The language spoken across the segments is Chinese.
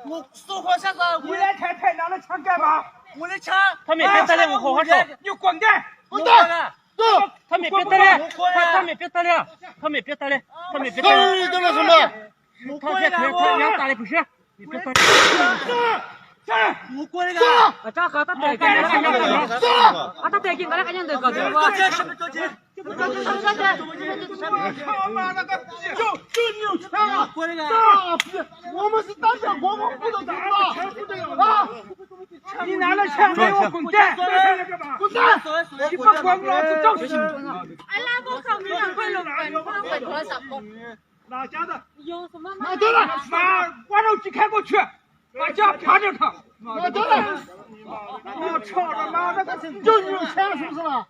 我手好下子，你来抬抬拿了枪干嘛？我的枪，他们别打了，我好好说。你滚蛋！滚蛋！走，他们别打了，他们别打了，他们别打了，他们别打了。你干了什么？他别他人打的不是，你别打。我过来个。Acha kata tak kan kan. Ata tak kan kan yang dekat tu. 他妈那个逼，就你有枪啊！过来个。大逼，我们是当家国防部的人啊！啊！你拿了枪给我滚蛋！滚蛋！你不滚，老子揍死你！哎，那不可能两块六块，不能滚多少个？哪家的？有什么？拿对了，妈，挖肉机开过去，把家爬着看。拿对了，我操他妈的，就你有枪是不是嘛？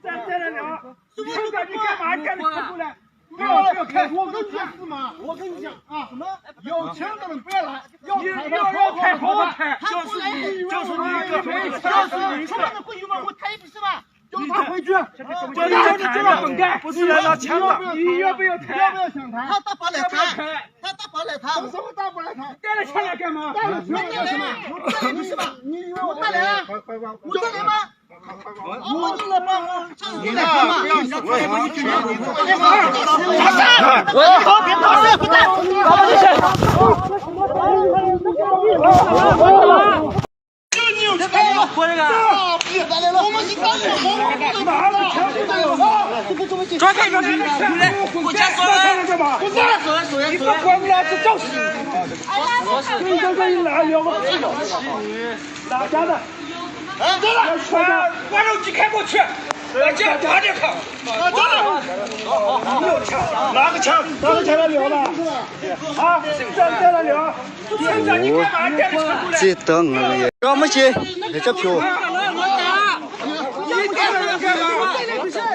再来聊，现在你干嘛干的出来？不要开！我跟你讲是吗？我跟你讲啊，什么有枪的人不要来，要开好好开，就是你没枪，出来的会有吗？我开不是吧？叫他回去，叫你就要滚蛋！不是来拿枪的，你要不要谈？要不要想谈？他打不来谈，他打不来谈。什么打不来谈？带了枪来干嘛？带了枪来干什么？我带你是吧？你以为我带来？我带来吗？我进来帮我，你呢？不要你我也不去你别打了，滚蛋！就你有枪！过来个。我们是当家国防部的拿了枪就对了。抓开抓开！我家说了干嘛？滚蛋！你不管老子揍死你！你这个哪有个屁用？哪家的？对了，挖肉机开过去，把家爬着看。对了，你有枪？拿个枪来聊了。啊，再来聊。现在你干嘛带着枪过来？这等我们干么去？这票。你打人干嘛？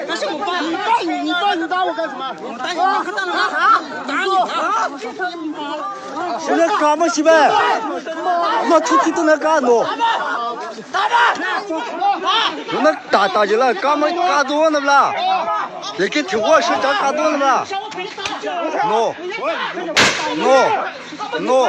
那是我爸，你打我干什么？我打你，打你！现在干么去呗？那出去都能干喏。打吧！那打起来干么干多呢不啦？也给听我说讲干多呢不啦？no。